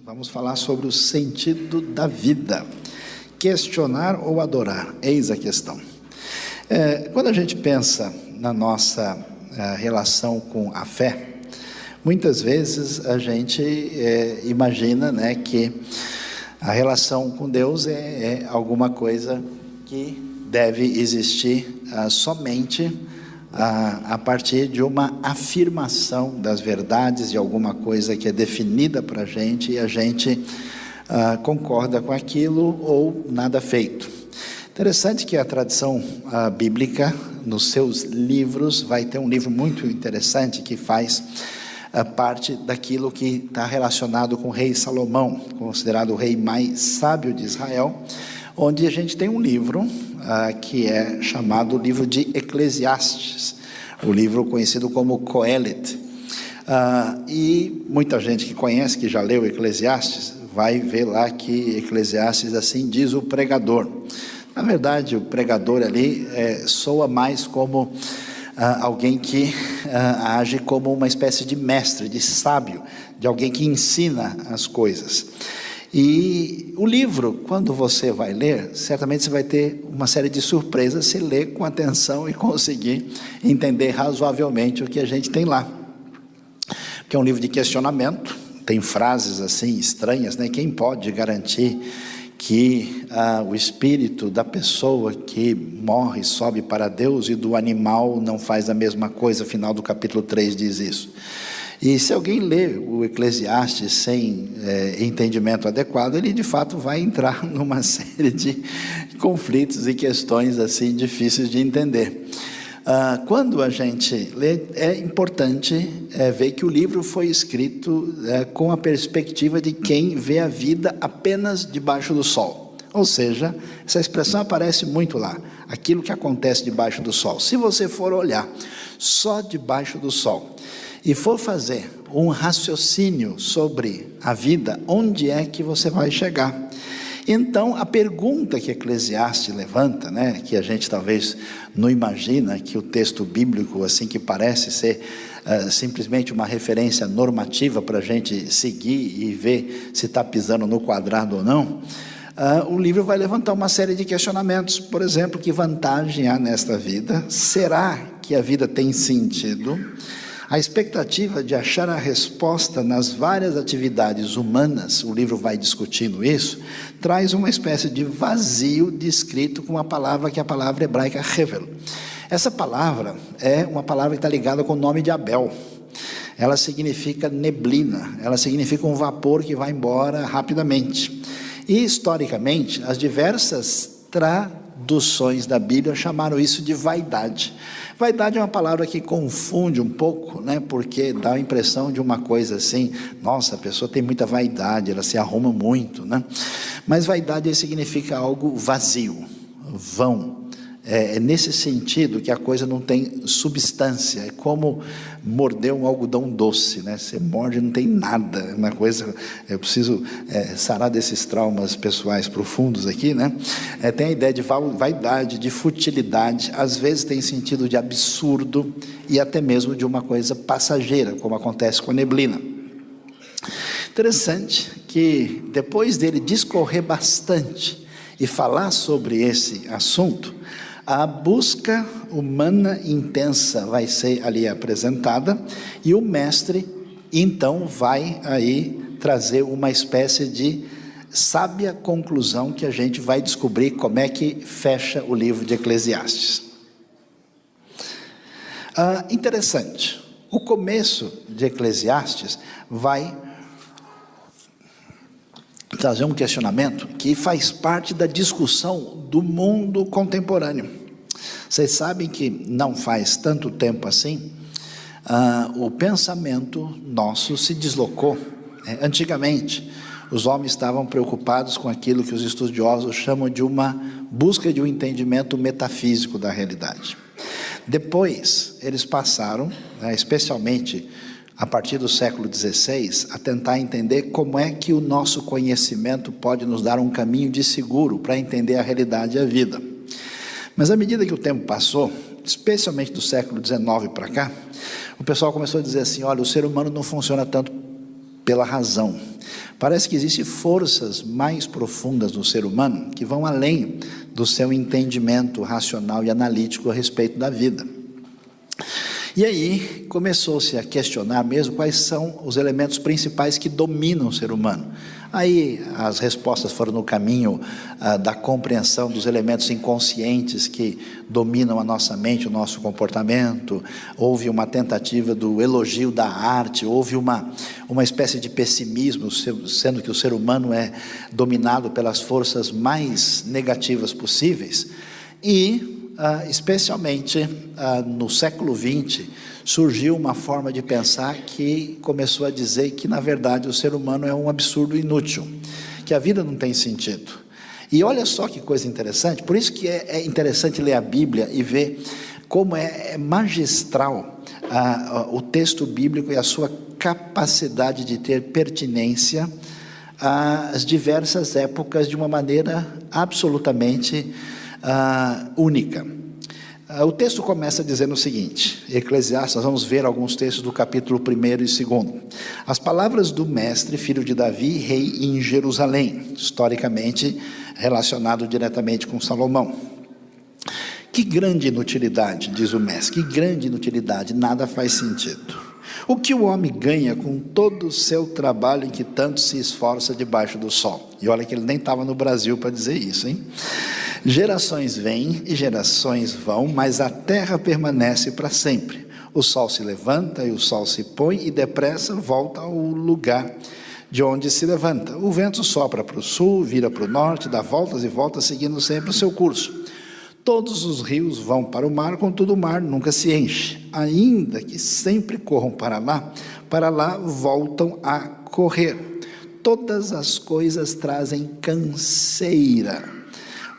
Vamos falar sobre o sentido da vida. Questionar ou adorar? Eis a questão. Quando a gente pensa na nossa relação com a fé, muitas vezes a gente imagina, né, que a relação com Deus é alguma coisa que deve existir somente a partir de uma afirmação das verdades, de alguma coisa que é definida para a gente e a gente concorda com aquilo ou nada feito. Interessante que a tradição bíblica, nos seus livros, vai ter um livro muito interessante que faz parte daquilo que está relacionado com o rei Salomão, considerado o rei mais sábio de Israel, onde a gente tem um livro que é chamado livro de Eclesiastes, o livro conhecido como Coelet. E muita gente que conhece, que já leu Eclesiastes, vai ver lá que Eclesiastes assim diz o pregador. Na verdade, o pregador ali soa mais como alguém que age como uma espécie de mestre, de sábio, de alguém que ensina as coisas. E o livro, quando você vai ler, certamente você vai ter uma série de surpresas se ler com atenção e conseguir entender razoavelmente o que a gente tem lá. Porque é um livro de questionamento, tem frases assim estranhas, né? Quem pode garantir que o espírito da pessoa que morre sobe para Deus e do animal não faz a mesma coisa? Final do capítulo 3 diz isso. E se alguém lê o Eclesiastes sem entendimento adequado, ele de fato vai entrar numa série de conflitos e questões assim difíceis de entender. Quando a gente lê, é importante ver que o livro foi escrito com a perspectiva de quem vê a vida apenas debaixo do sol. Ou seja, essa expressão aparece muito lá, aquilo que acontece debaixo do sol. Se você for olhar só debaixo do sol e for fazer um raciocínio sobre a vida, onde é que você vai chegar? Então, a pergunta que Eclesiastes levanta, né, que a gente talvez não imagina que o texto bíblico, assim, que parece ser simplesmente uma referência normativa para a gente seguir e ver se está pisando no quadrado ou não, o livro vai levantar uma série de questionamentos. Por exemplo, que vantagem há nesta vida? Será que a vida tem sentido? A expectativa de achar a resposta nas várias atividades humanas, o livro vai discutindo isso, traz uma espécie de vazio descrito com uma palavra que é a palavra hebraica hevel. Essa palavra é uma palavra que está ligada com o nome de Abel. Ela significa neblina, ela significa um vapor que vai embora rapidamente. E historicamente, as diversas traduções da Bíblia chamaram isso de vaidade. Vaidade é uma palavra que confunde um pouco, né? Porque dá a impressão de uma coisa assim, nossa, a pessoa tem muita vaidade, ela se arruma muito, né? Mas vaidade significa algo vazio, vão. É nesse sentido que a coisa não tem substância, é como morder um algodão doce, né? Você morde e não tem nada, é uma coisa, eu preciso sarar desses traumas pessoais profundos aqui, né? Tem a ideia de vaidade, de futilidade, às vezes tem sentido de absurdo e até mesmo de uma coisa passageira, como acontece com a neblina. Interessante que depois dele discorrer bastante e falar sobre esse assunto, a busca humana intensa vai ser ali apresentada e o mestre então vai aí trazer uma espécie de sábia conclusão que a gente vai descobrir como é que fecha o livro de Eclesiastes. Interessante, o começo de Eclesiastes vai trazer um questionamento que faz parte da discussão do mundo contemporâneo. Vocês sabem que não faz tanto tempo assim, o pensamento nosso se deslocou. Antigamente, os homens estavam preocupados com aquilo que os estudiosos chamam de uma busca de um entendimento metafísico da realidade. Depois, eles passaram, especialmente a partir do século XVI, a tentar entender como é que o nosso conhecimento pode nos dar um caminho de seguro para entender a realidade e a vida. Mas à medida que o tempo passou, especialmente do século XIX para cá, o pessoal começou a dizer assim, olha, o ser humano não funciona tanto pela razão. Parece que existem forças mais profundas no ser humano que vão além do seu entendimento racional e analítico a respeito da vida. E aí começou-se a questionar mesmo quais são os elementos principais que dominam o ser humano. Aí as respostas foram no caminho da compreensão dos elementos inconscientes que dominam a nossa mente, o nosso comportamento. Houve uma tentativa do elogio da arte, houve uma espécie de pessimismo, sendo que o ser humano é dominado pelas forças mais negativas possíveis. E especialmente no século XX, surgiu uma forma de pensar que começou a dizer que, na verdade, o ser humano é um absurdo inútil, que a vida não tem sentido. E olha só que coisa interessante, por isso que é interessante ler a Bíblia e ver como é magistral o texto bíblico e a sua capacidade de ter pertinência às diversas épocas de uma maneira absolutamente única. O texto começa dizendo o seguinte, Eclesiastes, nós vamos ver alguns textos do capítulo 1 e 2. As palavras do mestre, filho de Davi, rei em Jerusalém, historicamente relacionado diretamente com Salomão. Que grande inutilidade, diz o mestre, que grande inutilidade, nada faz sentido. O que o homem ganha com todo o seu trabalho em que tanto se esforça debaixo do sol? E olha que ele nem estava no Brasil para dizer isso, hein? Gerações vêm e gerações vão, mas a terra permanece para sempre. O sol se levanta e o sol se põe e depressa volta ao lugar de onde se levanta. O vento sopra para o sul, vira para o norte, dá voltas e voltas, seguindo sempre o seu curso. Todos os rios vão para o mar, contudo o mar nunca se enche. Ainda que sempre corram para lá voltam a correr. Todas as coisas trazem canseira.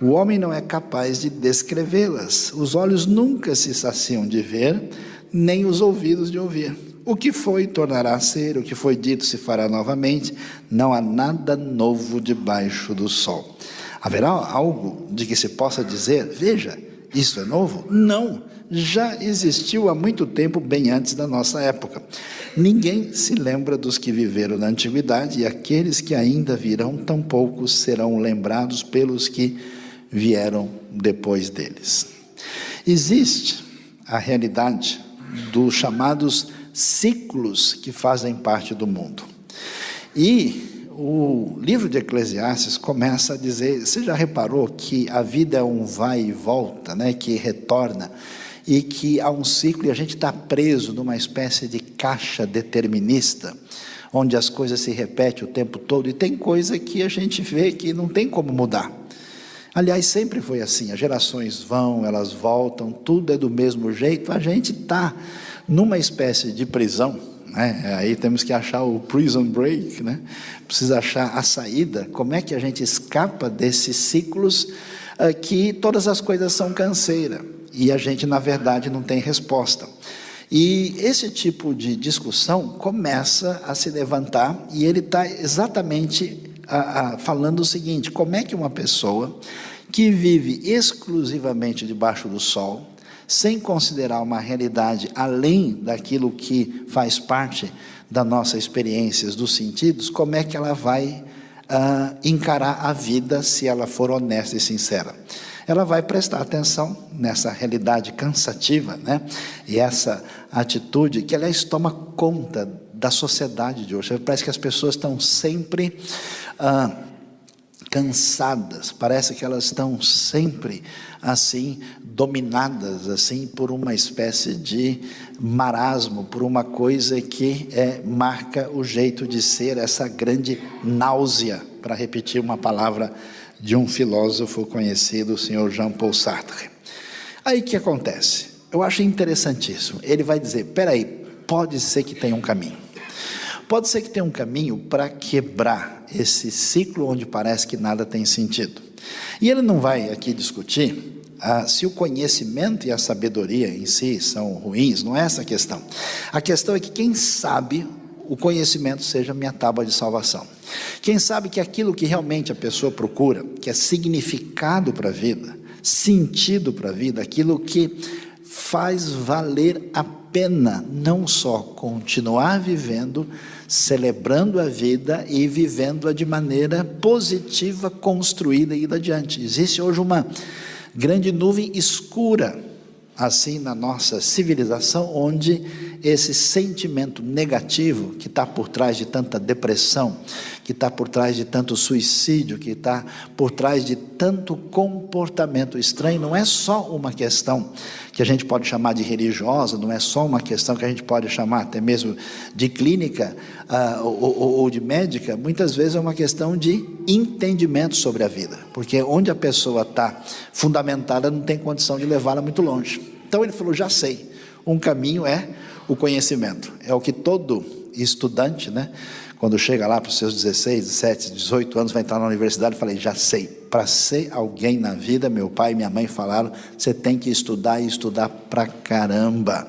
O homem não é capaz de descrevê-las. Os olhos nunca se saciam de ver, nem os ouvidos de ouvir. O que foi tornará a ser, o que foi dito se fará novamente. Não há nada novo debaixo do sol. Haverá algo de que se possa dizer, veja, isso é novo? Não, já existiu há muito tempo, bem antes da nossa época. Ninguém se lembra dos que viveram na antiguidade, e aqueles que ainda virão, tampouco serão lembrados pelos que vieram depois deles. Existe a realidade dos chamados ciclos que fazem parte do mundo. E o livro de Eclesiastes começa a dizer, você já reparou que a vida é um vai e volta, né, que retorna, e que há um ciclo e a gente está preso numa espécie de caixa determinista, onde as coisas se repetem o tempo todo, e tem coisa que a gente vê que não tem como mudar. Aliás, sempre foi assim, as gerações vão, elas voltam, tudo é do mesmo jeito, a gente está numa espécie de prisão, né? Aí temos que achar o prison break, né? Precisa achar a saída, como é que a gente escapa desses ciclos que todas as coisas são canseira, e a gente na verdade não tem resposta. E esse tipo de discussão começa a se levantar, e ele está exatamente falando o seguinte, como é que uma pessoa que vive exclusivamente debaixo do sol, sem considerar uma realidade além daquilo que faz parte das nossas experiências, dos sentidos, como é que ela vai encarar a vida se ela for honesta e sincera? Ela vai prestar atenção nessa realidade cansativa, né? E essa atitude que, aliás, toma conta da sociedade de hoje. Parece que as pessoas estão sempre cansadas, parece que elas estão sempre assim, dominadas assim por uma espécie de marasmo, por uma coisa que marca o jeito de ser, essa grande náusea, para repetir uma palavra de um filósofo conhecido, o senhor Jean-Paul Sartre. Aí o que acontece? Eu acho interessantíssimo, ele vai dizer, peraí, pode ser que tenha um caminho. Pode ser que tenha um caminho para quebrar esse ciclo onde parece que nada tem sentido. E ele não vai aqui discutir se o conhecimento e a sabedoria em si são ruins, não é essa a questão. A questão é que quem sabe o conhecimento seja minha tábua de salvação. Quem sabe que aquilo que realmente a pessoa procura, que é significado para a vida, sentido para a vida, aquilo que faz valer a pena não só continuar vivendo, celebrando a vida e vivendo-a de maneira positiva, construída e ir adiante. Existe hoje uma grande nuvem escura, assim, na nossa civilização, onde esse sentimento negativo que está por trás de tanta depressão, que está por trás de tanto suicídio, que está por trás de tanto comportamento estranho, não é só uma questão que a gente pode chamar de religiosa, não é só uma questão que a gente pode chamar até mesmo de clínica ou de médica, muitas vezes é uma questão de entendimento sobre a vida, porque onde a pessoa está fundamentada não tem condição de levá-la muito longe. Então ele falou, já sei, um caminho é o conhecimento, é o que todo estudante, né, quando chega lá para os seus 16, 17, 18 anos, vai entrar na universidade, eu falei, já sei, para ser alguém na vida, meu pai e minha mãe falaram, você tem que estudar e estudar pra caramba,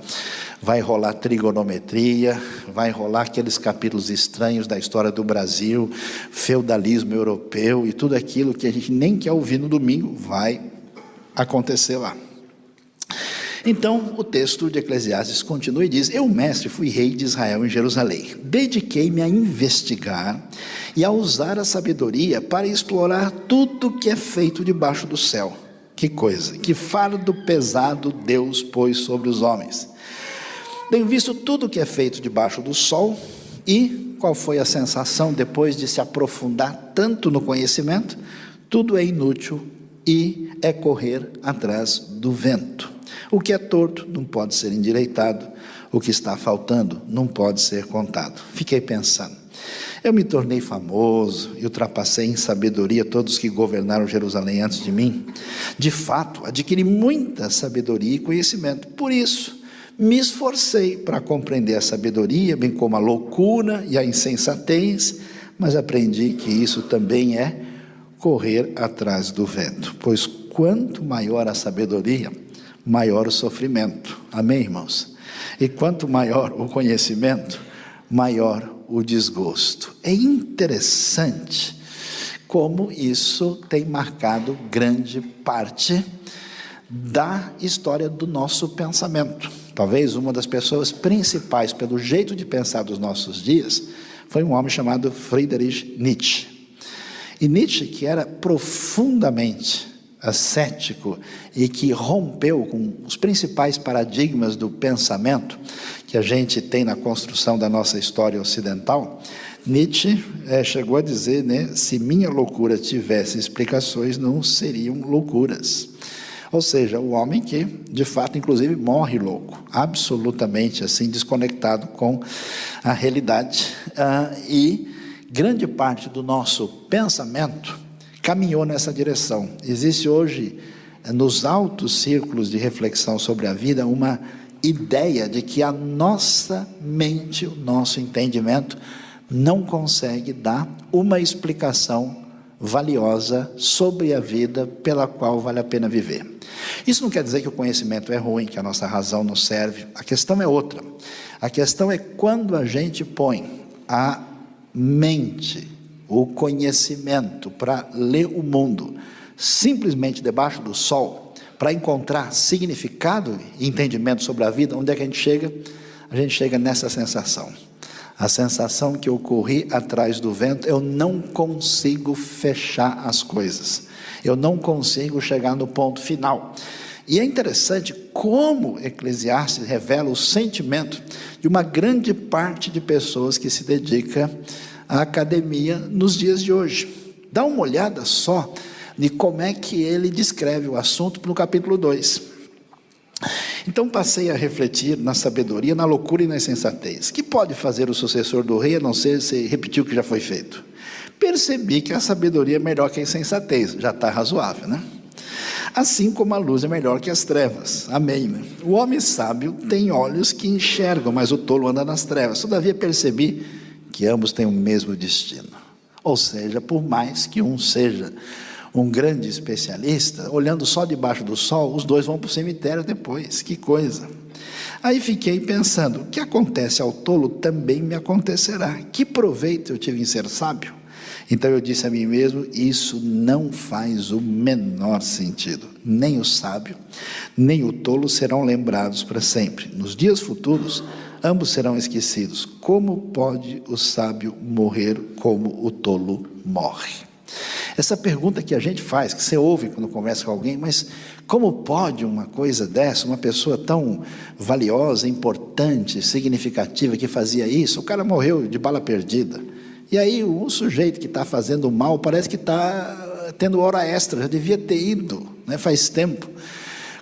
vai rolar trigonometria, vai rolar aqueles capítulos estranhos da história do Brasil, feudalismo europeu e tudo aquilo que a gente nem quer ouvir no domingo, vai acontecer lá. Então, o texto de Eclesiastes continua e diz, eu, mestre, fui rei de Israel em Jerusalém, dediquei-me a investigar e a usar a sabedoria para explorar tudo que é feito debaixo do céu. Que coisa, que fardo pesado Deus pôs sobre os homens. Tenho visto tudo que é feito debaixo do sol e qual foi a sensação depois de se aprofundar tanto no conhecimento? Tudo é inútil e é correr atrás do vento. O que é torto não pode ser endireitado, o que está faltando não pode ser contado. Fiquei pensando, eu me tornei famoso e ultrapassei em sabedoria todos que governaram Jerusalém antes de mim. De fato, adquiri muita sabedoria e conhecimento, por isso me esforcei para compreender a sabedoria, bem como a loucura e a insensatez, mas aprendi que isso também é correr atrás do vento, pois quanto maior a sabedoria, maior o sofrimento. Amém, irmãos? E quanto maior o conhecimento, maior o desgosto. É interessante como isso tem marcado grande parte da história do nosso pensamento. Talvez uma das pessoas principais pelo jeito de pensar dos nossos dias foi um homem chamado Friedrich Nietzsche. E Nietzsche, que era profundamente ascético e que rompeu com os principais paradigmas do pensamento que a gente tem na construção da nossa história ocidental, Nietzsche chegou a dizer, né, se minha loucura tivesse explicações, não seriam loucuras. Ou seja, o homem que, de fato, inclusive, morre louco, absolutamente assim, desconectado com a realidade. E grande parte do nosso pensamento caminhou nessa direção. Existe hoje, nos altos círculos de reflexão sobre a vida, uma ideia de que a nossa mente, o nosso entendimento, não consegue dar uma explicação valiosa sobre a vida pela qual vale a pena viver. Isso não quer dizer que o conhecimento é ruim, que a nossa razão não serve. A questão é outra. A questão é quando a gente põe a mente, o conhecimento para ler o mundo simplesmente debaixo do sol, para encontrar significado e entendimento sobre a vida, onde é que a gente chega? A gente chega nessa sensação. A sensação que eu corri atrás do vento, eu não consigo fechar as coisas. Eu não consigo chegar no ponto final. E é interessante como Eclesiastes revela o sentimento de uma grande parte de pessoas que se dedica à academia nos dias de hoje. Dá uma olhada só de como é que ele descreve o assunto no capítulo 2. Então passei a refletir na sabedoria, na loucura e na insensatez. Que pode fazer o sucessor do rei a não ser se repetir o que já foi feito? Percebi que a sabedoria é melhor que a insensatez, já está razoável, né? Assim como a luz é melhor que as trevas, amém, né? O homem sábio tem olhos que enxergam, mas o tolo anda nas trevas. Todavia percebi que ambos têm o mesmo destino. Ou seja, por mais que um seja um grande especialista, olhando só debaixo do sol, os dois vão para o cemitério depois, que coisa. Aí fiquei pensando, o que acontece ao tolo também me acontecerá. Que proveito eu tive em ser sábio? Então eu disse a mim mesmo, isso não faz o menor sentido. Nem o sábio, nem o tolo serão lembrados para sempre. Nos dias futuros, ambos serão esquecidos. Como pode o sábio morrer como o tolo morre? Essa pergunta que a gente faz, que você ouve quando conversa com alguém, mas como pode uma coisa dessa, uma pessoa tão valiosa, importante, significativa que fazia isso, o cara morreu de bala perdida. E aí o sujeito que está fazendo mal parece que está tendo hora extra, já devia ter ido, né, faz tempo.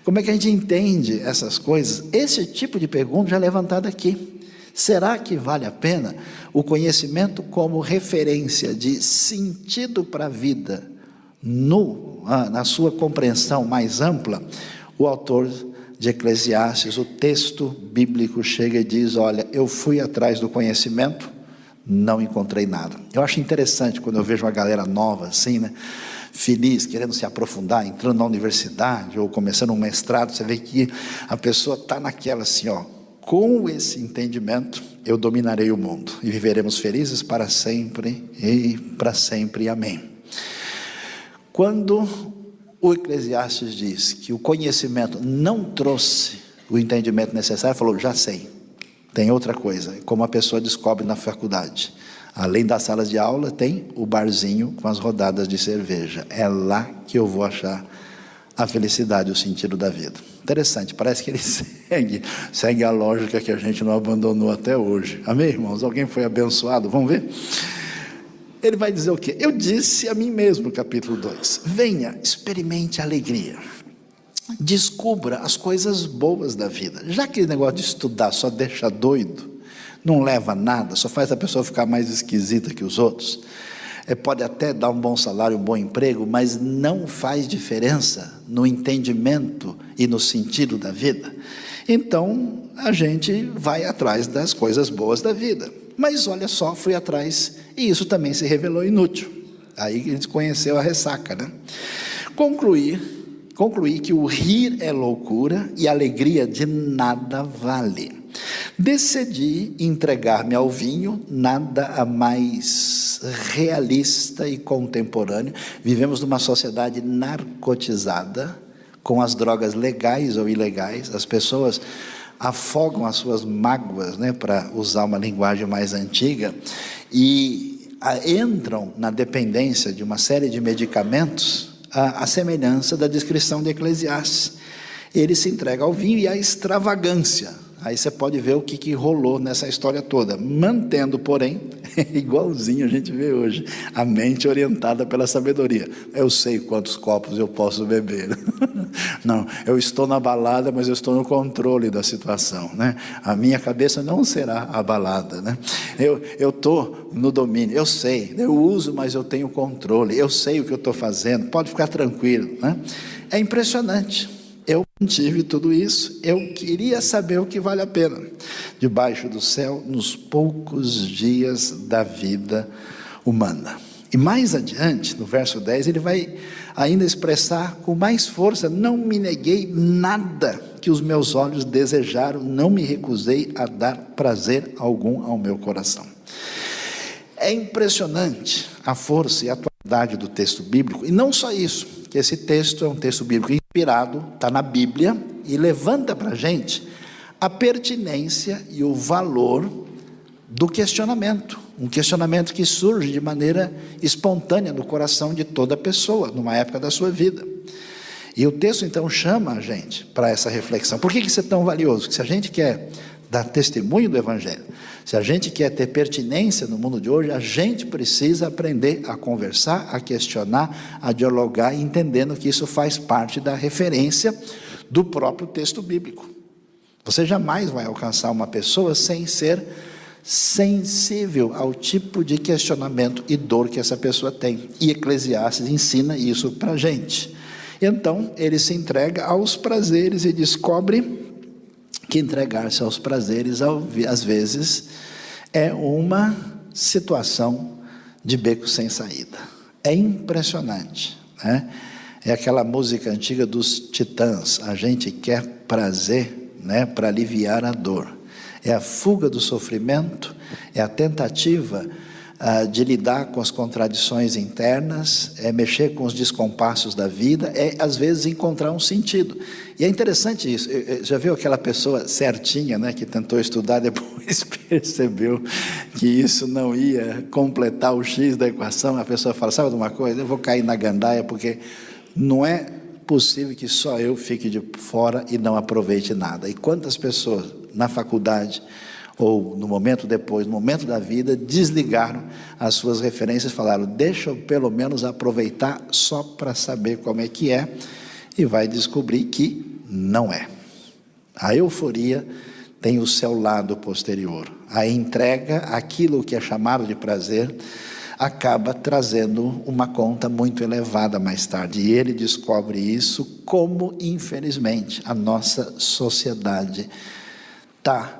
Como é que a gente entende essas coisas? Esse tipo de pergunta já é levantada aqui. Será que vale a pena o conhecimento como referência de sentido para a vida, na sua compreensão mais ampla? O autor de Eclesiastes, o texto bíblico chega e diz, olha, eu fui atrás do conhecimento, não encontrei nada. Eu acho interessante quando eu vejo uma galera nova assim, né, feliz, querendo se aprofundar, entrando na universidade ou começando um mestrado, você vê que a pessoa está naquela assim, ó, com esse entendimento eu dominarei o mundo e viveremos felizes para sempre e para sempre, amém. Quando o Eclesiastes diz que o conhecimento não trouxe o entendimento necessário, falou, já sei, tem outra coisa, como a pessoa descobre na faculdade, além das salas de aula, tem o barzinho com as rodadas de cerveja, é lá que eu vou achar a felicidade, o sentido da vida. Interessante, parece que ele segue a lógica que a gente não abandonou até hoje, amém, irmãos? Alguém foi abençoado? Vamos ver? Ele vai dizer o quê? Eu disse a mim mesmo, capítulo 2, venha, experimente a alegria, descubra as coisas boas da vida. Já que o negócio de estudar só deixa doido, não leva a nada, só faz a pessoa ficar mais esquisita que os outros, pode até dar um bom salário, um bom emprego, mas não faz diferença no entendimento e no sentido da vida. Então a gente vai atrás das coisas boas da vida, mas olha só, fui atrás e isso também se revelou inútil. Aí a gente conheceu a ressaca, né? Concluí que o rir é loucura e a alegria de nada vale. Decidi entregar-me ao vinho, nada a mais realista e contemporâneo. Vivemos numa sociedade narcotizada, com as drogas legais ou ilegais. As pessoas afogam as suas mágoas, né, para usar uma linguagem mais antiga, e entram na dependência de uma série de medicamentos, a semelhança da descrição de Eclesiastes. Ele se entrega ao vinho e à extravagância. Aí você pode ver o que rolou nessa história toda, mantendo, porém, igualzinho a gente vê hoje, a mente orientada pela sabedoria. Eu sei quantos copos eu posso beber. Não, eu estou na balada, mas eu estou no controle da situação, né? A minha cabeça não será abalada, né? Eu estou no domínio, eu sei, eu uso, mas eu tenho controle, eu sei o que eu estou fazendo, pode ficar tranquilo, né? É impressionante. Eu tive tudo isso, eu queria saber o que vale a pena, debaixo do céu, nos poucos dias da vida humana. E mais adiante, no verso 10, ele vai ainda expressar com mais força, não me neguei nada que os meus olhos desejaram, não me recusei a dar prazer algum ao meu coração. É impressionante a força e a atualidade do texto bíblico, e não só isso, que esse texto é um texto bíblico inspirado, está na Bíblia, e levanta para a gente a pertinência e o valor do questionamento, um questionamento que surge de maneira espontânea no coração de toda pessoa, numa época da sua vida. E o texto então chama a gente para essa reflexão. Por que isso é tão valioso? Porque se a gente quer dar testemunho do Evangelho, se a gente quer ter pertinência no mundo de hoje, a gente precisa aprender a conversar, a questionar, a dialogar, entendendo que isso faz parte da referência do próprio texto bíblico. Você jamais vai alcançar uma pessoa sem ser sensível ao tipo de questionamento e dor que essa pessoa tem. E Eclesiastes ensina isso para a gente. Então, ele se entrega aos prazeres e descobre que entregar-se aos prazeres, às vezes, é uma situação de beco sem saída. É impressionante, né? É aquela música antiga dos Titãs, a gente quer prazer, né, para aliviar a dor. É a fuga do sofrimento, é a tentativa de lidar com as contradições internas, é mexer com os descompassos da vida, é às vezes encontrar um sentido. E é interessante isso. Já viu aquela pessoa certinha, né, que tentou estudar, depois percebeu que isso não ia completar o X da equação? A pessoa fala, sabe de uma coisa? Eu vou cair na gandaia, porque não é possível que só eu fique de fora e não aproveite nada. E quantas pessoas na faculdade, ou no momento depois, no momento da vida, desligaram as suas referências, falaram, deixa eu pelo menos aproveitar só para saber como é que é, e vai descobrir que não é. A euforia tem o seu lado posterior. A entrega, aquilo que é chamado de prazer, acaba trazendo uma conta muito elevada mais tarde. E ele descobre isso como, infelizmente, a nossa sociedade está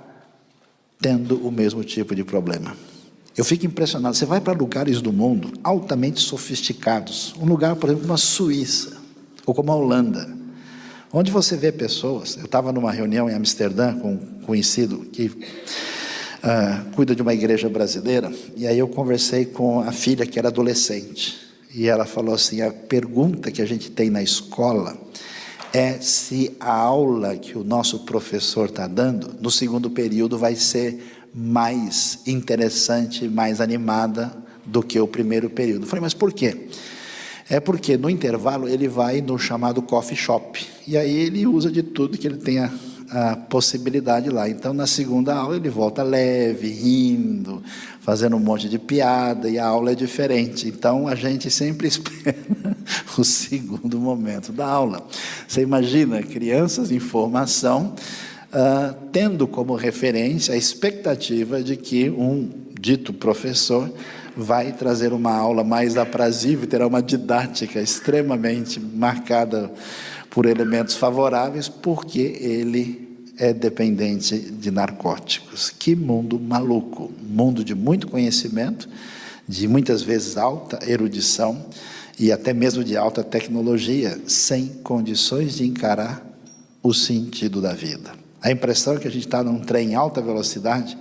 tendo o mesmo tipo de problema. Eu fico impressionado. Você vai para lugares do mundo altamente sofisticados. Um lugar, por exemplo, como a Suíça, ou como a Holanda, onde você vê pessoas. Eu estava numa reunião em Amsterdã com um conhecido que cuida de uma igreja brasileira, e aí eu conversei com a filha que era adolescente, e ela falou assim, a pergunta que a gente tem na escola é se a aula que o nosso professor está dando, no segundo período, vai ser mais interessante, mais animada do que o primeiro período. Eu falei, mas por quê? É porque no intervalo ele vai no chamado coffee shop, e aí ele usa de tudo que ele tem a possibilidade lá. Então na segunda aula ele volta leve, rindo, fazendo um monte de piada, e a aula é diferente. Então a gente sempre espera o segundo momento da aula. Você imagina crianças em formação tendo como referência a expectativa de que um dito professor vai trazer uma aula mais aprazível, terá uma didática extremamente marcada por elementos favoráveis, porque ele é dependente de narcóticos. Que mundo maluco, mundo de muito conhecimento, de muitas vezes alta erudição e até mesmo de alta tecnologia, sem condições de encarar o sentido da vida. A impressão é que a gente está num trem em alta velocidade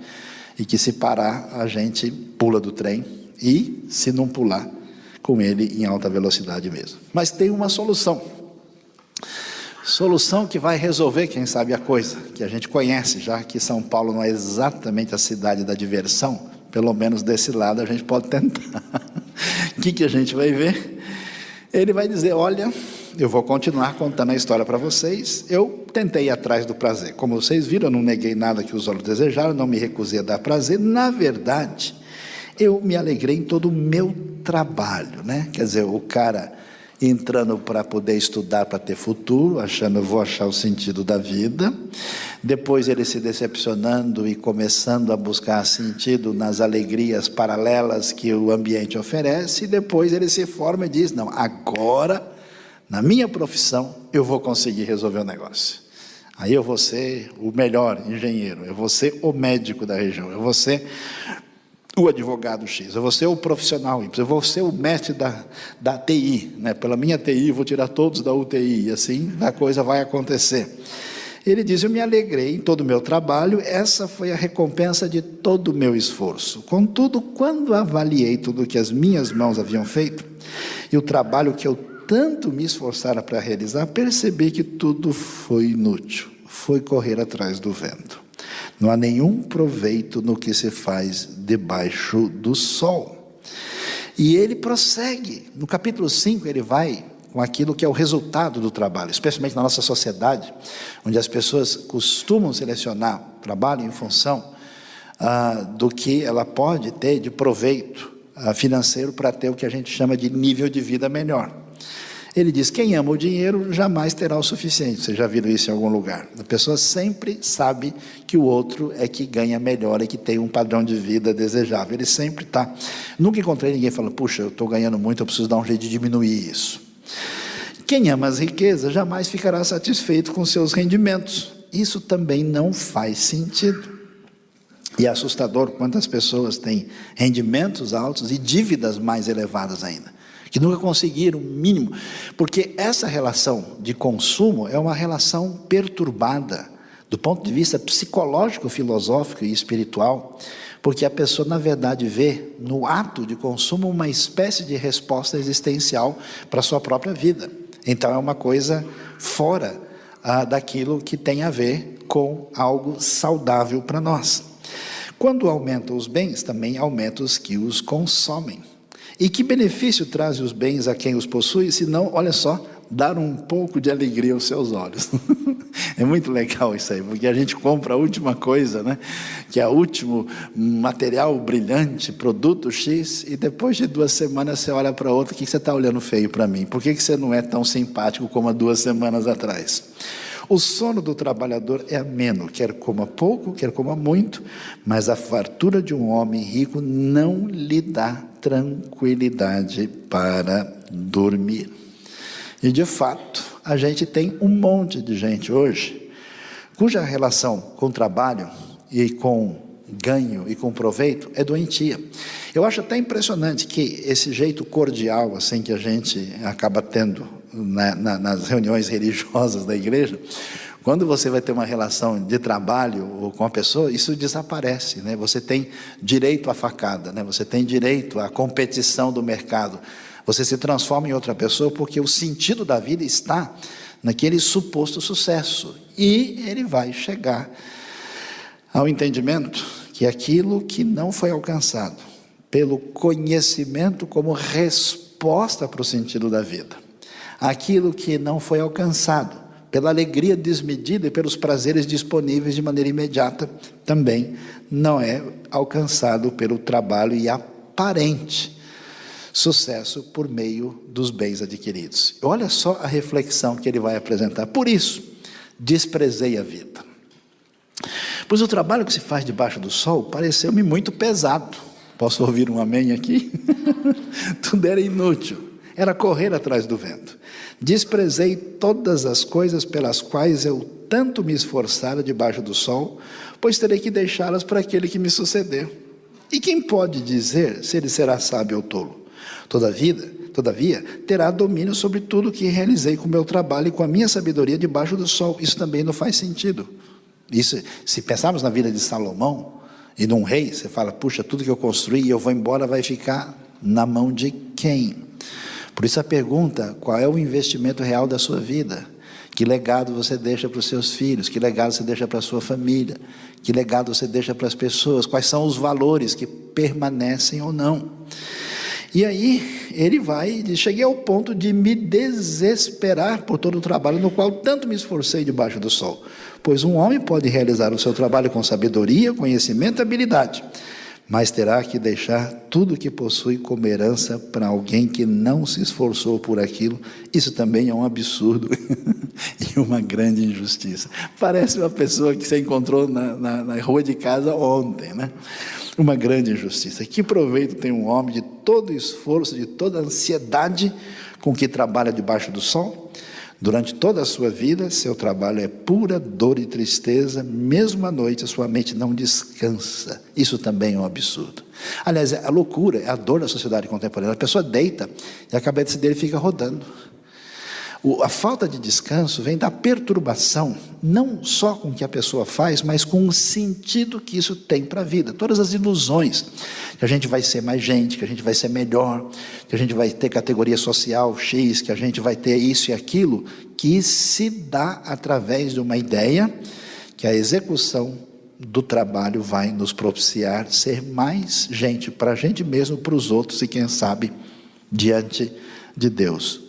e que se parar a gente pula do trem, e se não pular, com ele em alta velocidade mesmo. Mas tem uma solução que vai resolver, quem sabe, a coisa que a gente conhece, já que São Paulo não é exatamente a cidade da diversão, pelo menos desse lado a gente pode tentar. O que a gente vai ver? Ele vai dizer, olha, eu vou continuar contando a história para vocês, eu tentei ir atrás do prazer, como vocês viram, eu não neguei nada que os olhos desejaram, não me recusei a dar prazer, na verdade, eu me alegrei em todo o meu trabalho, né? Quer dizer, o cara entrando para poder estudar, para ter futuro, achando, eu vou achar o sentido da vida, depois ele se decepcionando e começando a buscar sentido nas alegrias paralelas que o ambiente oferece, e depois ele se forma e diz, não, agora, na minha profissão, eu vou conseguir resolver o negócio. Aí eu vou ser o melhor engenheiro, eu vou ser o médico da região, eu vou ser o advogado X, eu vou ser o profissional Y, eu vou ser o mestre da TI, né? Pela minha TI, vou tirar todos da UTI, e assim a coisa vai acontecer. Ele diz, eu me alegrei em todo o meu trabalho, essa foi a recompensa de todo o meu esforço. Contudo, quando avaliei tudo o que as minhas mãos haviam feito, e o trabalho que eu tanto me esforçara para realizar, percebi que tudo foi inútil, foi correr atrás do vento. Não há nenhum proveito no que se faz debaixo do sol. E ele prossegue. No capítulo 5 ele vai com aquilo que é o resultado do trabalho, especialmente na nossa sociedade, onde as pessoas costumam selecionar trabalho em função do que ela pode ter de proveito financeiro para ter o que a gente chama de nível de vida melhor. Ele diz, quem ama o dinheiro jamais terá o suficiente. Vocês já viram isso em algum lugar? A pessoa sempre sabe que o outro é que ganha melhor e que tem um padrão de vida desejável. Ele sempre está. Nunca encontrei ninguém falando, puxa, eu estou ganhando muito, eu preciso dar um jeito de diminuir isso. Quem ama as riquezas jamais ficará satisfeito com seus rendimentos. Isso também não faz sentido. E é assustador quantas pessoas têm rendimentos altos e dívidas mais elevadas ainda, que nunca conseguiram o mínimo, porque essa relação de consumo é uma relação perturbada do ponto de vista psicológico, filosófico e espiritual, porque a pessoa, na verdade, vê no ato de consumo uma espécie de resposta existencial para a sua própria vida. Então é uma coisa fora daquilo que tem a ver com algo saudável para nós. Quando aumentam os bens, também aumentam os que os consomem. E que benefício traz os bens a quem os possui, se não, olha só, dar um pouco de alegria aos seus olhos. É muito legal isso aí, porque a gente compra a última coisa, né? Que é o último material brilhante, produto X, e depois de 2 semanas você olha para outro, o que você está olhando feio para mim? Por que você não é tão simpático como há 2 semanas atrás? O sono do trabalhador é ameno, quer coma pouco, quer coma muito, mas a fartura de um homem rico não lhe dá tranquilidade para dormir. E de fato, a gente tem um monte de gente hoje, cuja relação com trabalho e com ganho e com proveito é doentia. Eu acho até impressionante que esse jeito cordial assim que a gente acaba tendo nas reuniões religiosas da igreja, quando você vai ter uma relação de trabalho com a pessoa, isso desaparece, né? Você tem direito à facada, né? Você tem direito à competição do mercado. Você se transforma em outra pessoa porque o sentido da vida está naquele suposto sucesso. E ele vai chegar ao entendimento que aquilo que não foi alcançado pelo conhecimento como resposta para o sentido da vida, aquilo que não foi alcançado pela alegria desmedida e pelos prazeres disponíveis de maneira imediata, também não é alcançado pelo trabalho e aparente sucesso por meio dos bens adquiridos. Olha só a reflexão que ele vai apresentar. Por isso, desprezei a vida. Pois o trabalho que se faz debaixo do sol pareceu-me muito pesado. Posso ouvir um amém aqui? Tudo era inútil, era correr atrás do vento. Desprezei todas as coisas pelas quais eu tanto me esforçara debaixo do sol, pois terei que deixá-las para aquele que me suceder. E quem pode dizer se ele será sábio ou tolo? Todavia, terá domínio sobre tudo que realizei com o meu trabalho e com a minha sabedoria debaixo do sol. Isso também não faz sentido. Isso, se pensarmos na vida de Salomão e de um rei, você fala, puxa, tudo que eu construí e eu vou embora vai ficar na mão de quem? Por isso a pergunta, qual é o investimento real da sua vida? Que legado você deixa para os seus filhos? Que legado você deixa para a sua família? Que legado você deixa para as pessoas? Quais são os valores que permanecem ou não? E aí ele cheguei ao ponto de me desesperar por todo o trabalho no qual tanto me esforcei debaixo do sol. Pois um homem pode realizar o seu trabalho com sabedoria, conhecimento e habilidade, mas terá que deixar tudo que possui como herança para alguém que não se esforçou por aquilo. Isso também é um absurdo e uma grande injustiça. Parece uma pessoa que você encontrou na rua de casa ontem, né? Uma grande injustiça. Que proveito tem um homem de todo esforço, de toda ansiedade com que trabalha debaixo do sol? Durante toda a sua vida, seu trabalho é pura dor e tristeza, mesmo à noite a sua mente não descansa. Isso também é um absurdo. Aliás, a loucura, é a dor da sociedade contemporânea. A pessoa deita e a cabeça dele fica rodando. A falta de descanso vem da perturbação, não só com o que a pessoa faz, mas com o sentido que isso tem para a vida. Todas as ilusões, que a gente vai ser mais gente, que a gente vai ser melhor, que a gente vai ter categoria social X, que a gente vai ter isso e aquilo, que se dá através de uma ideia que a execução do trabalho vai nos propiciar ser mais gente para a gente mesmo, para os outros e quem sabe diante de Deus.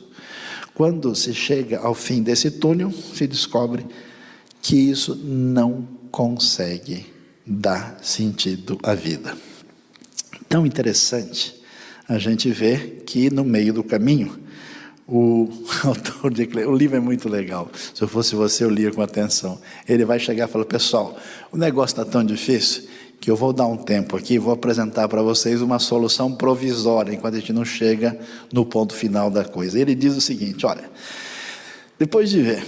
Quando se chega ao fim desse túnel, se descobre que isso não consegue dar sentido à vida. Tão interessante a gente ver que no meio do caminho, o autor o livro é muito legal, se eu fosse você eu lia com atenção. Ele vai chegar e falar, pessoal, o negócio está tão difícil que eu vou dar um tempo aqui, vou apresentar para vocês uma solução provisória, enquanto a gente não chega no ponto final da coisa. Ele diz o seguinte, olha, depois de ver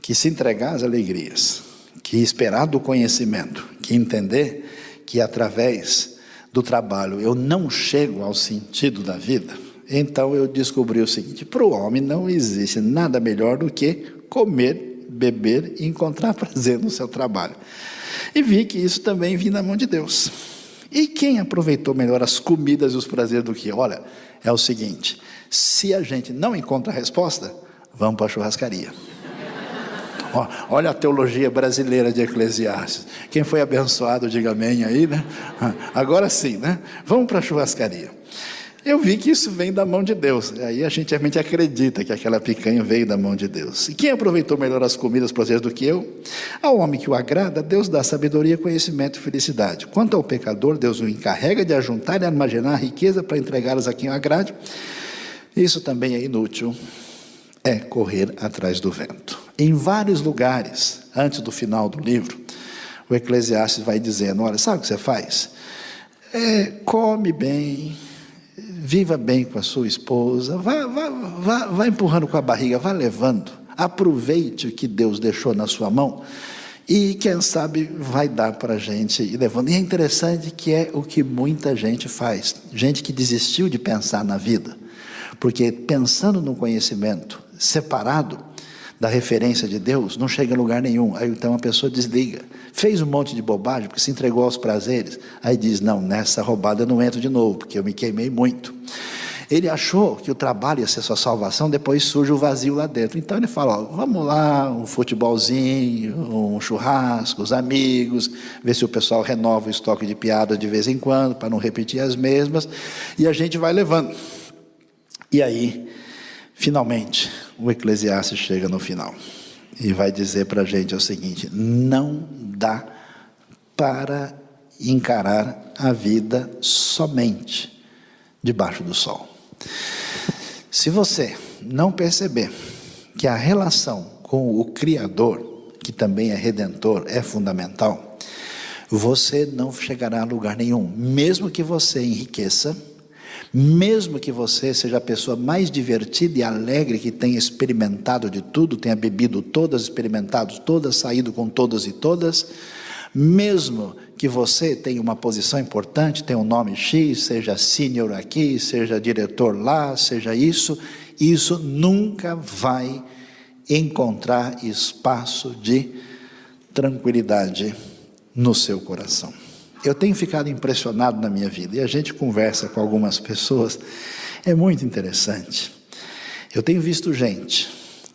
que se entregar às alegrias, que esperar do conhecimento, que entender que através do trabalho eu não chego ao sentido da vida, então eu descobri o seguinte, para o homem não existe nada melhor do que comer beber e encontrar prazer no seu trabalho. E vi que isso também vinha da mão de Deus. E quem aproveitou melhor as comidas e os prazeres do que eu? Olha, é o seguinte, se a gente não encontra a resposta, vamos para a churrascaria. Olha a teologia brasileira de Eclesiastes. Quem foi abençoado, diga amém aí, né? Agora sim, né? Vamos para a churrascaria. Eu vi que isso vem da mão de Deus. Aí a gente realmente acredita que aquela picanha veio da mão de Deus. E quem aproveitou melhor as comidas, prazeres do que eu? Ao homem que o agrada, Deus dá sabedoria, conhecimento e felicidade. Quanto ao pecador, Deus o encarrega de ajuntar e armazenar a riqueza para entregá-las a quem o agrade. Isso também é inútil. É correr atrás do vento. Em vários lugares, antes do final do livro, o Eclesiastes vai dizendo, olha, sabe o que você faz? Come bem, viva bem com a sua esposa, vá empurrando com a barriga, vá levando, aproveite o que Deus deixou na sua mão e quem sabe vai dar para a gente ir levando. E é interessante que é o que muita gente faz, gente que desistiu de pensar na vida, porque pensando no conhecimento separado da referência de Deus, não chega a lugar nenhum. Aí então a pessoa desliga, fez um monte de bobagem, porque se entregou aos prazeres, aí diz, não, nessa roubada eu não entro de novo, porque eu me queimei muito. Ele achou que o trabalho ia ser sua salvação, depois surge o vazio lá dentro. Então ele fala, vamos lá, um futebolzinho, um churrasco, os amigos, ver se o pessoal renova o estoque de piadas de vez em quando, para não repetir as mesmas, e a gente vai levando. E aí, finalmente, o Eclesiastes chega no final e vai dizer para a gente o seguinte, não dá para encarar a vida somente debaixo do sol. Se você não perceber que a relação com o Criador, que também é Redentor, é fundamental, você não chegará a lugar nenhum, mesmo que você enriqueça, mesmo que você seja a pessoa mais divertida e alegre que tenha experimentado de tudo, tenha bebido todas, experimentado todas, saído com todas e todas, mesmo que você tenha uma posição importante, tenha um nome X, seja sênior aqui, seja diretor lá, seja isso nunca vai encontrar espaço de tranquilidade no seu coração. Eu tenho ficado impressionado na minha vida, e a gente conversa com algumas pessoas, é muito interessante. Eu tenho visto gente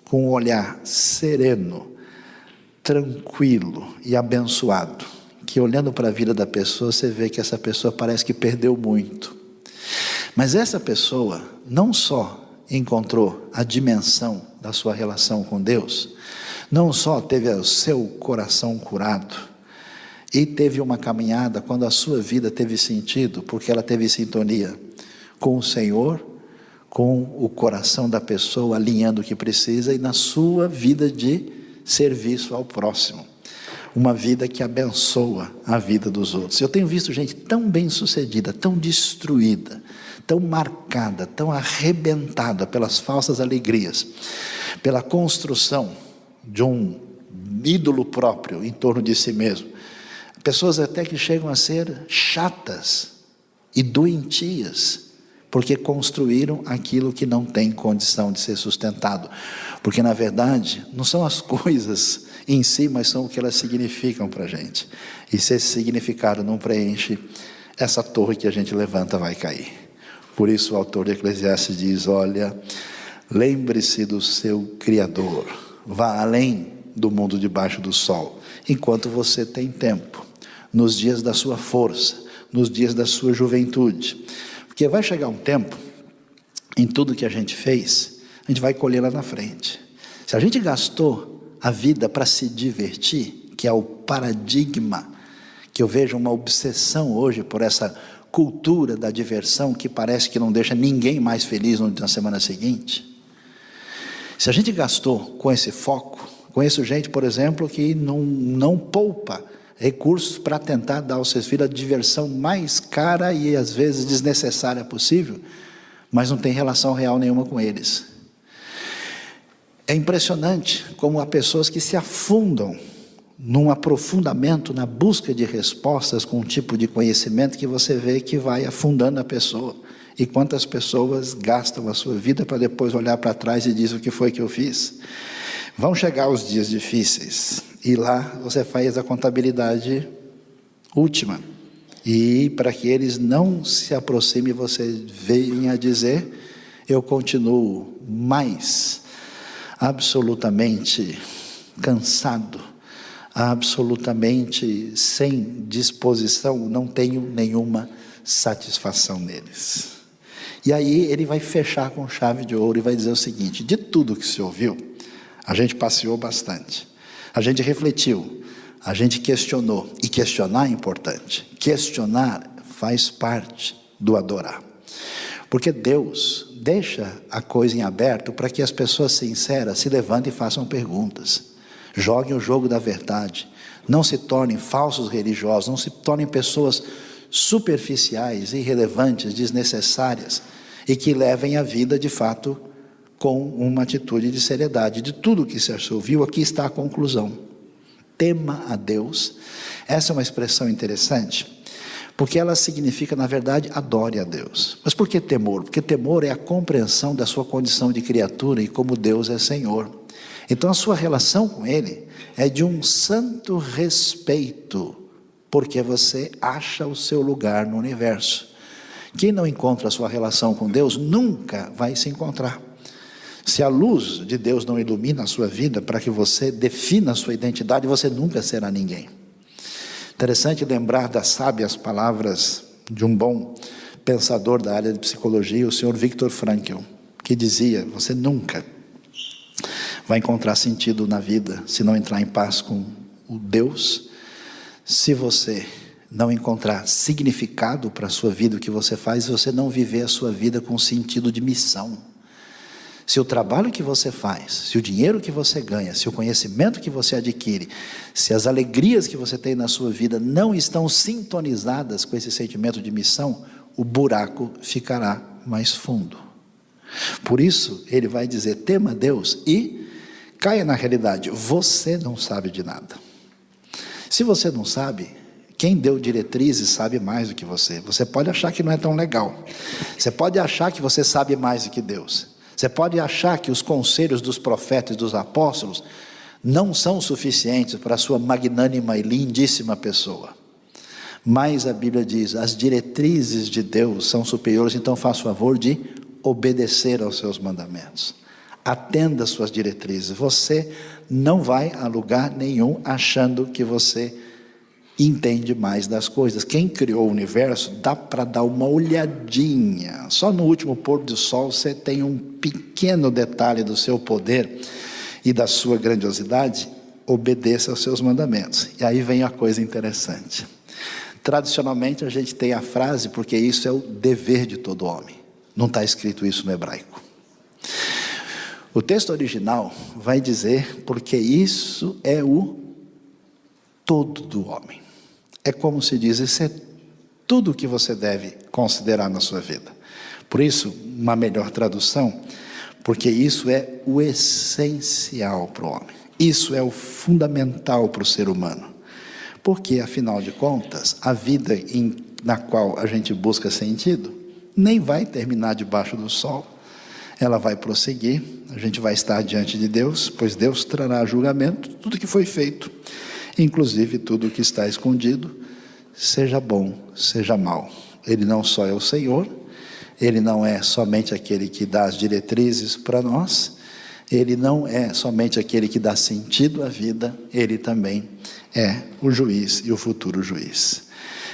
com um olhar sereno, tranquilo e abençoado, que olhando para a vida da pessoa, você vê que essa pessoa parece que perdeu muito. Mas essa pessoa não só encontrou a dimensão da sua relação com Deus, não só teve o seu coração curado, e teve uma caminhada quando a sua vida teve sentido, porque ela teve sintonia com o Senhor, com o coração da pessoa, alinhando o que precisa, e na sua vida de serviço ao próximo. Uma vida que abençoa a vida dos outros. Eu tenho visto gente tão bem sucedida, tão destruída, tão marcada, tão arrebentada pelas falsas alegrias, pela construção de um ídolo próprio em torno de si mesmo. Pessoas até que chegam a ser chatas e doentias, porque construíram aquilo que não tem condição de ser sustentado. Porque na verdade, não são as coisas em si, mas são o que elas significam para a gente. E se esse significado não preenche, essa torre que a gente levanta vai cair. Por isso o autor de Eclesiastes diz, olha, lembre-se do seu Criador, vá além do mundo debaixo do sol, enquanto você tem tempo, nos dias da sua força, nos dias da sua juventude, porque vai chegar um tempo, em tudo que a gente fez, a gente vai colher lá na frente. Se a gente gastou a vida para se divertir, que é o paradigma, que eu vejo uma obsessão hoje por essa cultura da diversão, que parece que não deixa ninguém mais feliz na semana seguinte, se a gente gastou com esse foco, conheço gente, por exemplo, que não poupa recursos para tentar dar aos seus filhos a diversão mais cara e às vezes desnecessária possível, mas não tem relação real nenhuma com eles. É impressionante como há pessoas que se afundam num aprofundamento, na busca de respostas com um tipo de conhecimento que você vê que vai afundando a pessoa. E quantas pessoas gastam a sua vida para depois olhar para trás e dizer o que foi que eu fiz. Vão chegar os dias difíceis, e lá você faz a contabilidade última. E para que eles não se aproximem, você venha dizer: eu continuo mais absolutamente cansado, absolutamente sem disposição, não tenho nenhuma satisfação neles. E aí ele vai fechar com chave de ouro e vai dizer o seguinte: de tudo que se ouviu, a gente passeou bastante, a gente refletiu, a gente questionou, e questionar é importante. Questionar faz parte do adorar, porque Deus deixa a coisa em aberto para que as pessoas sinceras se levantem e façam perguntas, joguem o jogo da verdade, não se tornem falsos religiosos, não se tornem pessoas superficiais, irrelevantes, desnecessárias, e que levem a vida de fato com uma atitude de seriedade. De tudo que se ouviu, aqui está a conclusão: tema a Deus. Essa é uma expressão interessante, porque ela significa, na verdade, adore a Deus. Mas por que temor? Porque temor é a compreensão da sua condição de criatura e como Deus é Senhor. Então a sua relação com Ele é de um santo respeito, porque você acha o seu lugar no universo. Quem não encontra a sua relação com Deus nunca vai se encontrar. Se a luz de Deus não ilumina a sua vida para que você defina a sua identidade, você nunca será ninguém. Interessante lembrar das sábias palavras de um bom pensador da área de psicologia, o senhor Viktor Frankl, que dizia: você nunca vai encontrar sentido na vida se não entrar em paz com o Deus. Se você não encontrar significado para a sua vida, o que você faz, você não viver a sua vida com sentido de missão. Se o trabalho que você faz, se o dinheiro que você ganha, se o conhecimento que você adquire, se as alegrias que você tem na sua vida não estão sintonizadas com esse sentimento de missão, o buraco ficará mais fundo. Por isso, ele vai dizer: tema Deus e caia na realidade, você não sabe de nada. Se você não sabe, quem deu diretrizes sabe mais do que você. Você pode achar que não é tão legal, você pode achar que você sabe mais do que Deus, você pode achar que os conselhos dos profetas e dos apóstolos não são suficientes para a sua magnânima e lindíssima pessoa. Mas a Bíblia diz: as diretrizes de Deus são superiores, então faça o favor de obedecer aos seus mandamentos. Atenda às suas diretrizes. Você não vai a lugar nenhum achando que você entende mais das coisas. Quem criou o universo, dá para dar uma olhadinha. Só no último pôr do sol você tem um pequeno detalhe do seu poder e da sua grandiosidade. Obedeça aos seus mandamentos. E aí vem a coisa interessante. Tradicionalmente a gente tem a frase: porque isso é o dever de todo homem. Não está escrito isso no hebraico. O texto original vai dizer: porque isso é o todo do homem. É como se diz: isso é tudo o que você deve considerar na sua vida. Por isso, uma melhor tradução: porque isso é o essencial para o homem. Isso é o fundamental para o ser humano. Porque, afinal de contas, a vida na qual a gente busca sentido nem vai terminar debaixo do sol. Ela vai prosseguir, a gente vai estar diante de Deus, pois Deus trará julgamento tudo que foi feito, inclusive tudo que está escondido, seja bom, seja mal. Ele não só é o Senhor, Ele não é somente aquele que dá as diretrizes para nós, Ele não é somente aquele que dá sentido à vida, Ele também é o juiz e o futuro juiz.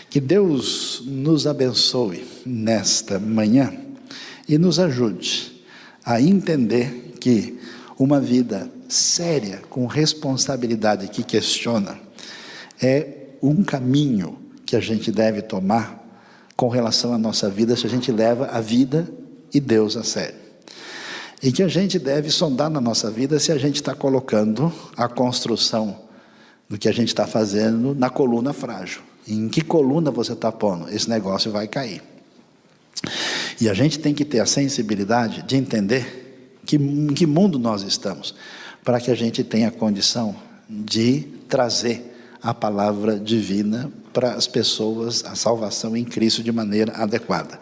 Que Deus nos abençoe nesta manhã e nos ajude a entender que uma vida séria, com responsabilidade, que questiona, é um caminho que a gente deve tomar com relação à nossa vida, se a gente leva a vida e Deus a sério. E que a gente deve sondar na nossa vida se a gente está colocando a construção do que a gente está fazendo na coluna frágil. Em que coluna você está pondo? Esse negócio vai cair. E a gente tem que ter a sensibilidade de entender em que mundo nós estamos, para que a gente tenha a condição de trazer a palavra divina para as pessoas, a salvação em Cristo de maneira adequada.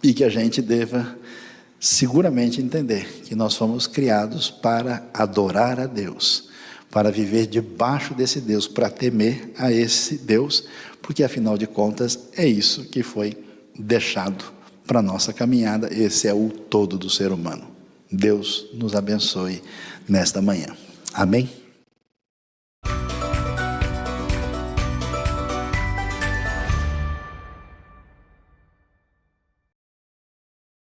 E que a gente deva seguramente entender que nós fomos criados para adorar a Deus, para viver debaixo desse Deus, para temer a esse Deus, porque afinal de contas é isso que foi deixado para a nossa caminhada. Esse é o todo do ser humano. Deus nos abençoe nesta manhã. Amém?